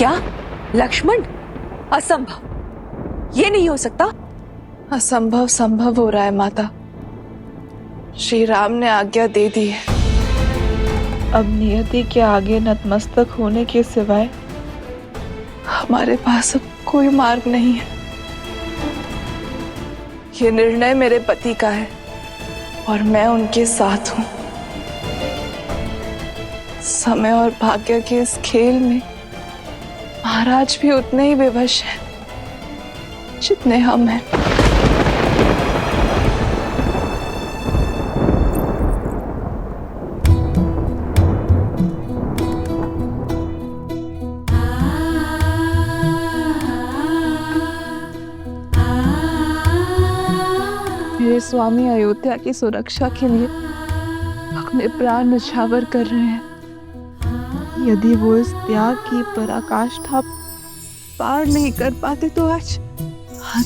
क्या लक्ष्मण? असंभव, ये नहीं हो सकता। असंभव संभव हो रहा है माता। श्री राम ने आज्ञा दे दी है। अब नियति के आगे नतमस्तक होने के सिवाय हमारे पास अब कोई मार्ग नहीं है। ये निर्णय मेरे पति का है और मैं उनके साथ हूं। समय और भाग्य के इस खेल में महाराज भी उतने ही विवश हैं जितने हम हैं। मेरे स्वामी अयोध्या की सुरक्षा के लिए अपने प्राण न्यौछावर कर रहे हैं। यदि वो इस त्याग की पराकाष्ठा पार नहीं कर पाते तो आज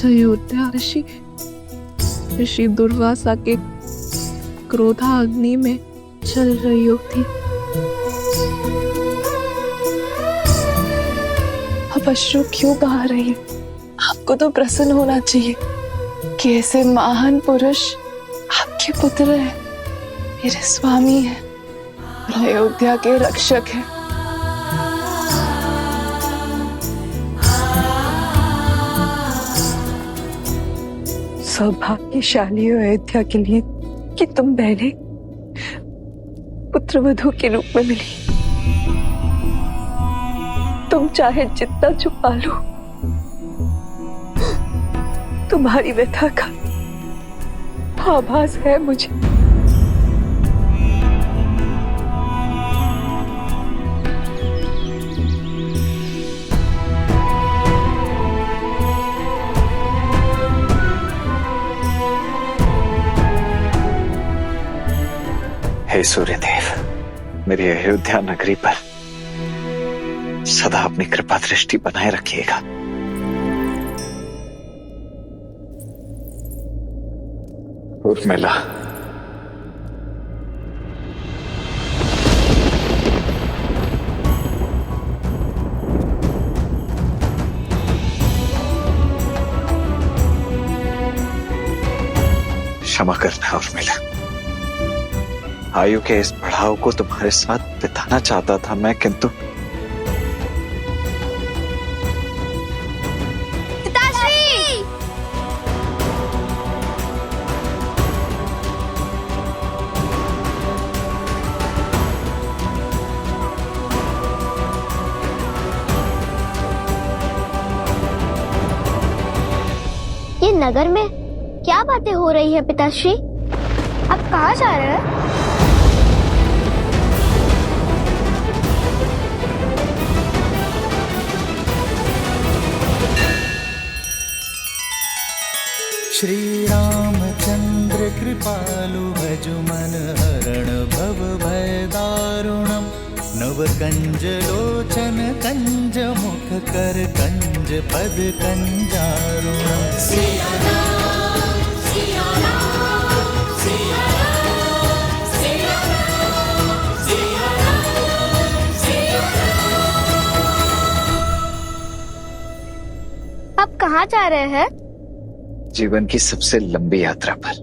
अयोध्या ऋषि दुर्वासा के क्रोधा अग्नि में चल रही होती। अब अश्रु क्यों बहा रही है? आपको तो प्रसन्न होना चाहिए कि ऐसे महान पुरुष आपके पुत्र हैं, मेरे स्वामी हैं, अयोध्या के रक्षक हैं। सौभाग्यशाली हो अयोध्या के लिए कि तुम बहने पुत्रवधू के रूप में मिली। तुम चाहे जितना छुपा लो, तुम्हारी व्यथा का आभास है मुझे। हे सूर्यदेव, मेरी अयोध्या नगरी पर सदा अपनी कृपा दृष्टि बनाए रखिएगा। उर्मिला, क्षमा करना उर्मिला। आयु के इस पड़ाव को तुम्हारे साथ बिताना चाहता था मैं, किंतु पिताश्री! ये नगर में क्या बातें हो रही है पिताश्री? आप कहाँ जा रहे हैं? श्री रामचंद्र कृपालु भजु मन हरण भव भय दारुणम। नव कंज लोचन कंज मुख कर कंज पद कंजारुणम। सिया राम, सिया राम, सिया राम, सिया राम, सिया राम, सिया राम। आप कहाँ जा रहे हैं? जीवन की सबसे लंबी यात्रा पर,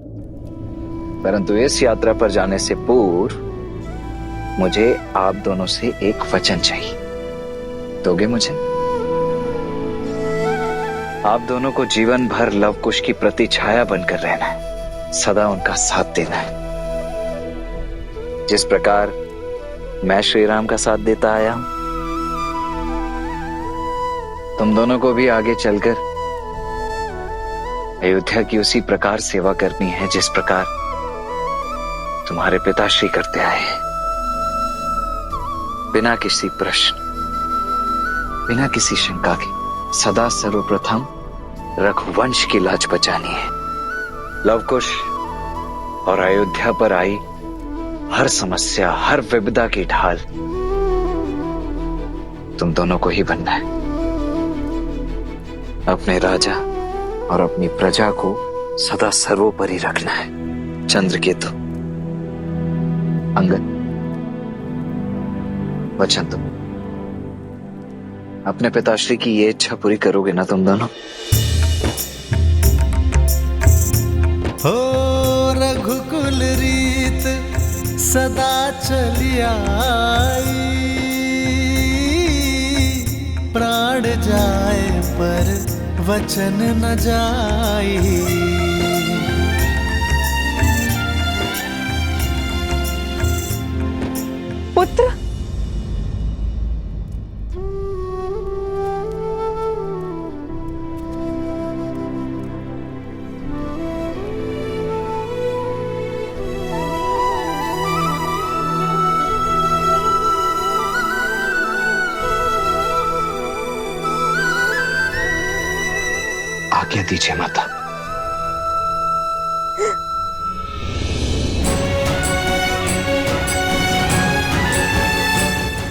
परंतु इस यात्रा पर जाने से पूर्व मुझे आप दोनों से एक वचन चाहिए। दोगे मुझे? आप दोनों को जीवन भर लव कुश की प्रतिछाया बनकर रहना है, सदा उनका साथ देना है। जिस प्रकार मैं श्री राम का साथ देता आया हूं, तुम दोनों को भी आगे चलकर अयोध्या की उसी प्रकार सेवा करनी है जिस प्रकार तुम्हारे पिताश्री करते आए हैं। बिना किसी प्रश्न, बिना किसी शंका के सदा सर्वप्रथम रघुवंश की लाज बचानी है। लवकुश और अयोध्या पर आई हर समस्या, हर विपदा की ढाल तुम दोनों को ही बनना है। अपने राजा और अपनी प्रजा को सदा सर्वोपरि रखना है। चंद्रकेतु, अंगद, वचन दो। अपने पिताश्री की ये इच्छा पूरी करोगे ना तुम दोनों? हो रघुकुल रीत सदा चली आई, प्राण जाए पर वचन न जाई। पुत्र, आज्ञा दीजिए माता।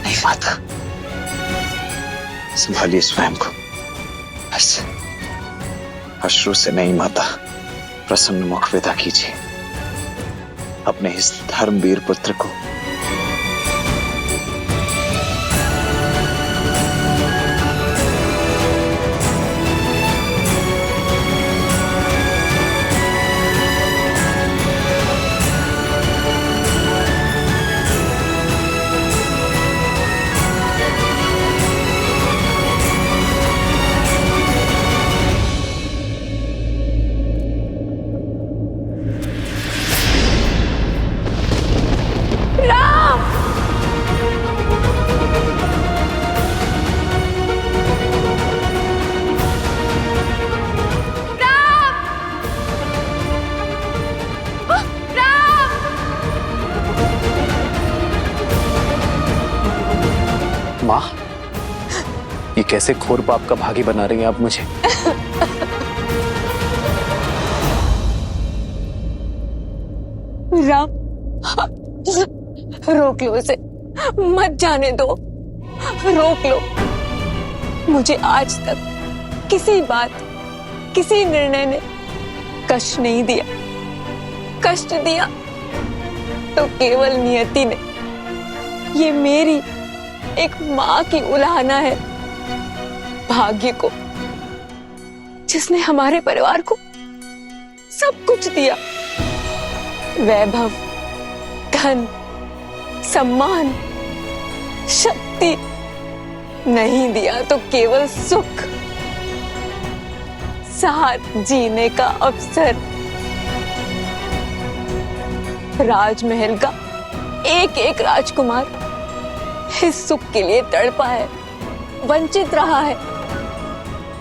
नहीं माता, संभालिए स्वयं को। बस अश्रु से नहीं माता, प्रसन्न मुख विदा कीजिए अपने इस धर्मवीर पुत्र को। माँ, ये कैसे घोर पाप का भागी बना रही हैं आप मुझे? राम, रोक लो उसे, मत जाने दो, रोक लो। मुझे आज तक किसी बात, किसी निर्णय ने कष्ट नहीं दिया। कष्ट दिया तो केवल नियति ने। ये मेरी एक माँ की उलाहना है भाग्य को, जिसने हमारे परिवार को सब कुछ दिया। वैभव, धन, सम्मान, शक्ति नहीं दिया तो केवल सुख, साथ जीने का अवसर। राजमहल का एक एक राजकुमार इस सुख के लिए तड़पा है, वंचित रहा है।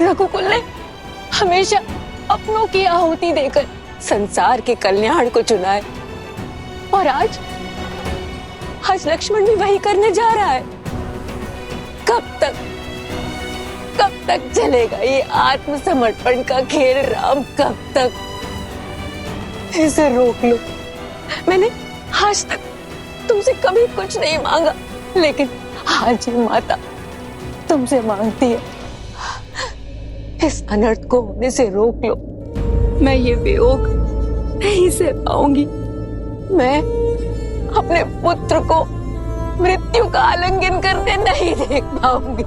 रघुकुल ने हमेशा अपनों की आहुति देकर संसार के कल्याण को चुना है, और आज लक्ष्मण भी वही करने जा रहा है। कब तक चलेगा ये आत्मसमर्पण का खेल राम? कब तक? इसे रोक लो। मैंने आज तक तुमसे कभी कुछ नहीं मांगा, लेकिन आज ये माता तुमसे मांगती है, इस अनर्थ को होने से रोक लो। मैं ये वियोग नहीं सह पाऊंगी। मैं अपने पुत्र को मृत्यु का आलिंगन करते नहीं देख पाऊंगी।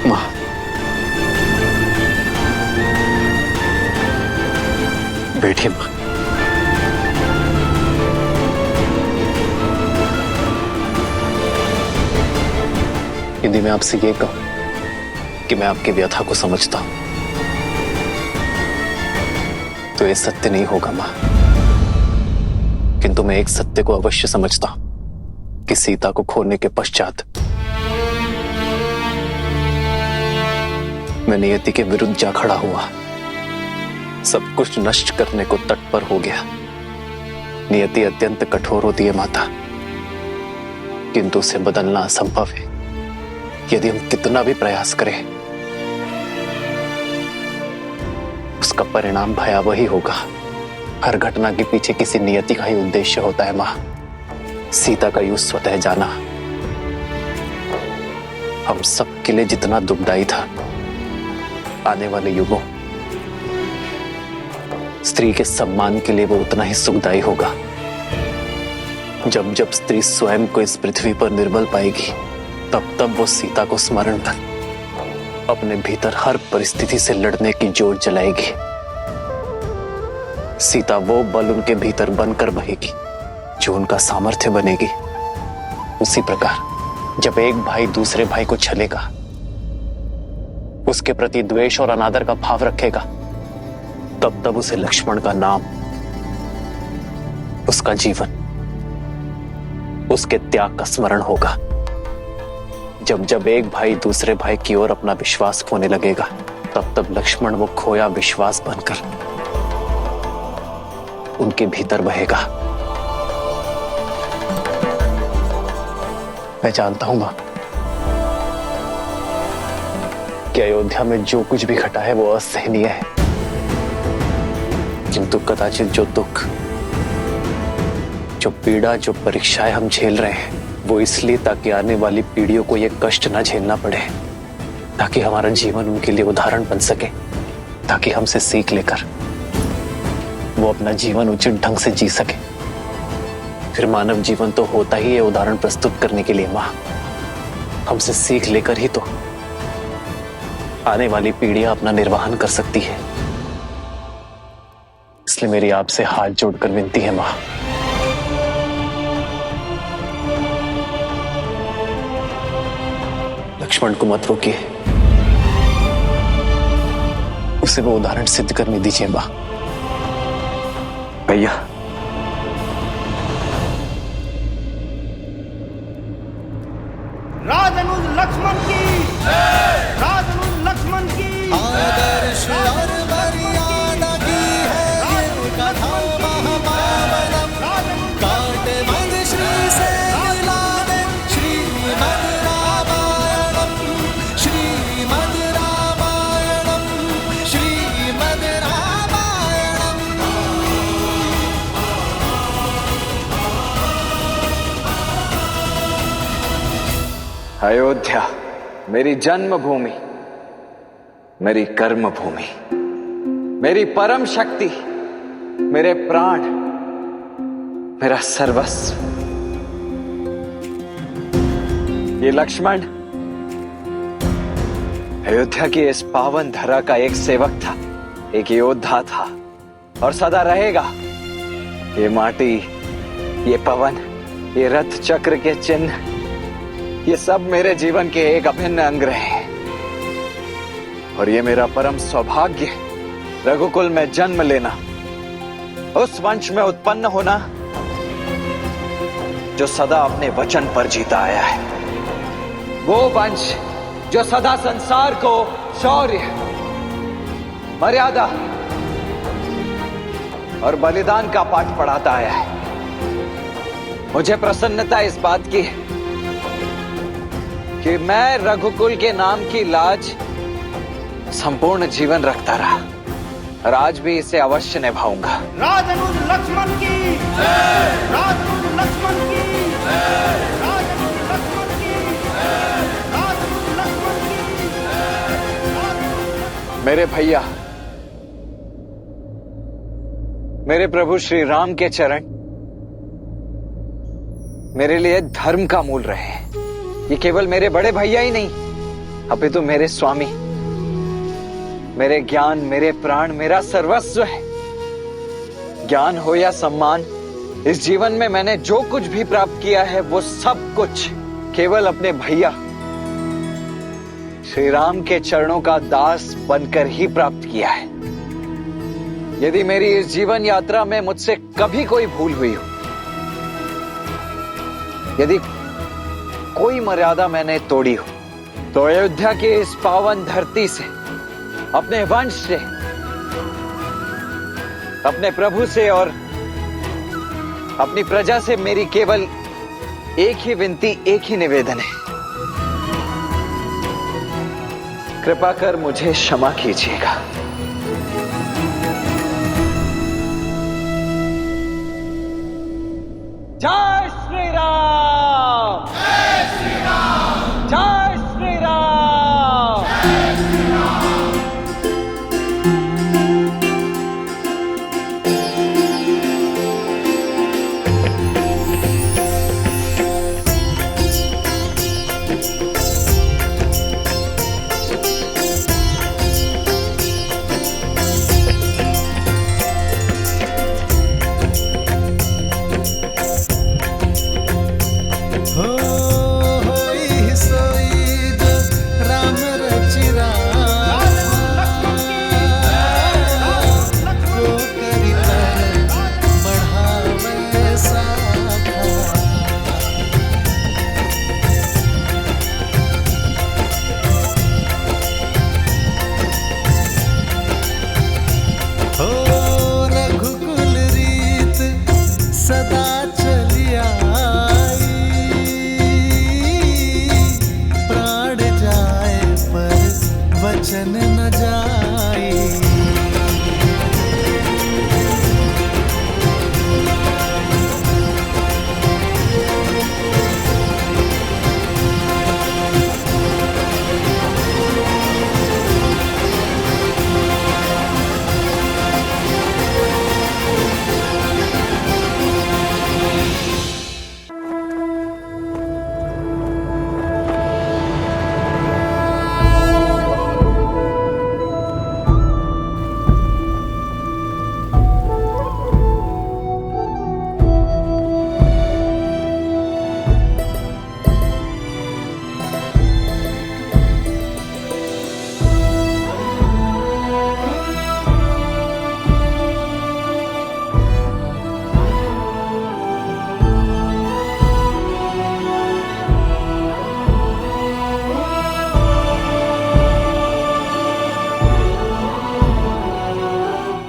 माँ, बैठिए माँ। यदि मैं आपसे ये कहूं कि मैं आपकी व्यथा को समझता हूं, तो ये सत्य नहीं होगा मां। किंतु मैं एक सत्य को अवश्य समझता हूं कि सीता को खोने के पश्चात मैं नियति के विरुद्ध जा खड़ा हुआ, सब कुछ नष्ट करने को तत्पर हो गया। नियति अत्यंत कठोर होती है माता, किंतु उसे बदलना असंभव है। यदि हम कितना भी प्रयास करें, उसका परिणाम भयावह ही होगा। हर घटना के पीछे किसी नियति का ही उद्देश्य होता है मां। सीता का यूं स्वतः जाना हम सब के लिए जितना दुखदायी था, आने वाले युगों स्त्री के सम्मान के लिए वो उतना ही सुखदायी होगा। जब जब स्त्री स्वयं को इस पृथ्वी पर निर्बल पाएगी, तब तब वो सीता को स्मरण कर अपने भीतर हर परिस्थिति से लड़ने की जोर जलाएगी। सीता वो बल उनके भीतर बनकर बहेगी जो उनका सामर्थ्य बनेगी। उसी प्रकार जब एक भाई दूसरे भाई को छलेगा, उसके प्रति द्वेष और अनादर का भाव रखेगा, तब तब उसे लक्ष्मण का नाम, उसका जीवन, उसके त्याग का स्मरण होगा। जब जब एक भाई दूसरे भाई की ओर अपना विश्वास खोने लगेगा, तब तब लक्ष्मण वो खोया विश्वास बनकर उनके भीतर बहेगा। मैं जानता हूं मां कि अयोध्या में जो कुछ भी घटा है वो असहनीय है, किंतु कदाचित जो दुख, जो पीड़ा, जो परीक्षाएं हम झेल रहे हैं, वो इसलिए ताकि आने वाली पीढ़ियों को ये कष्ट ना झेलना पड़े, ताकि हमारा जीवन उनके लिए उदाहरण बन सके, ताकि हमसे सीख लेकर वो अपना जीवन उचित ढंग से जी सके। फिर मानव जीवन तो होता ही है उदाहरण प्रस्तुत करने के लिए मां। हमसे सीख लेकर ही तो आने वाली पीढ़ियां अपना निर्वहन कर सकती है। इसलिए मेरी आपसे हाथ जोड़कर विनती है मां, लक्ष्मण को मत रोकिए, उसे वो उदाहरण सिद्ध करने दीजिए मां। भैया, राजनुज लक्ष्मण की, राजनुज लक्ष्मण की आदर्श और मर्यादा की है ये कथा महापावनम। काटे मद श्री से मिला दे श्रीमद् रामायणम, श्रीमद् रामायणम, श्रीमद् रामायणम। अयोध्या मेरी जन्मभूमि, मेरी कर्म भूमि, मेरी परम शक्ति, मेरे प्राण, मेरा सर्वस्व। ये लक्ष्मण अयोध्या की इस पावन धरा का एक सेवक था, एक योद्धा था और सदा रहेगा। ये माटी, ये पवन, ये रथ चक्र के चिन्ह, ये सब मेरे जीवन के एक अभिन्न अंग रहे हैं। और ये मेरा परम सौभाग्य, रघुकुल में जन्म लेना, उस वंश में उत्पन्न होना जो सदा अपने वचन पर जीता आया है। वो वंश जो सदा संसार को शौर्य, मर्यादा और बलिदान का पाठ पढ़ाता आया है। मुझे प्रसन्नता इस बात की कि मैं रघुकुल के नाम की लाज संपूर्ण जीवन रखता रहा और आज भी इसे अवश्य निभाऊंगा। राजनुज लक्ष्मण की, राजनुज लक्ष्मण की, राजनुज लक्ष्मण की, राजनुज लक्ष्मण की। मेरे भैया, मेरे प्रभु श्री राम के चरण मेरे लिए धर्म का मूल रहे हैं। ये केवल मेरे बड़े भैया ही नहीं, अपितु मेरे स्वामी, मेरे ज्ञान, मेरे प्राण, मेरा सर्वस्व है। ज्ञान हो या सम्मान, इस जीवन में मैंने जो कुछ भी प्राप्त किया है वो सब कुछ केवल अपने भैया श्री राम के चरणों का दास बनकर ही प्राप्त किया है। यदि मेरी इस जीवन यात्रा में मुझसे कभी कोई भूल हुई हो, यदि कोई मर्यादा मैंने तोड़ी हो, तो अयोध्या की इस पावन धरती से, अपने वंश से, अपने प्रभु से और अपनी प्रजा से मेरी केवल एक ही विनती, एक ही निवेदन है। कृपा कर मुझे क्षमा कीजिएगा। जय श्री राम, जय श्री राम, जय श्री राम, जय श्री राम, बचन न जाए।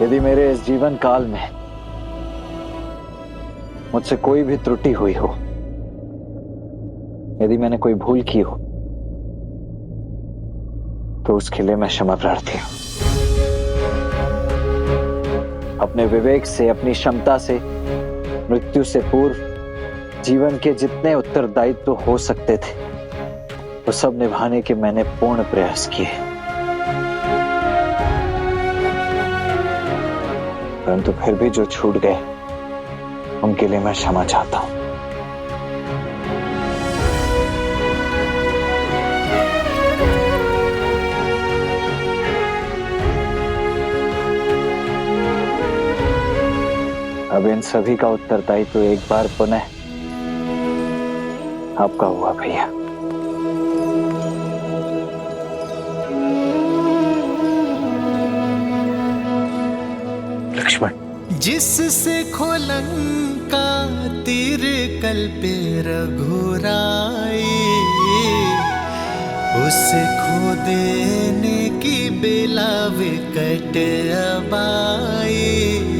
यदि मेरे इस जीवन काल में मुझसे कोई भी त्रुटि हुई हो, यदि मैंने कोई भूल की हो, तो उसके लिए मैं क्षमा प्रार्थी हूं। अपने विवेक से, अपनी क्षमता से, मृत्यु से पूर्व जीवन के जितने उत्तरदायित्व हो सकते थे, वो सब निभाने के मैंने पूर्ण प्रयास किए। परंतु फिर भी जो छूट गए, उनके लिए मैं क्षमा चाहता हूं। अब इन सभी का उत्तरदायित्व एक बार पुनः आपका हुआ भैया। लक्ष्मण, जिससे खोलंका तीर कल्पे रघुराई, उसे खो देने की बेला विकट अबाई।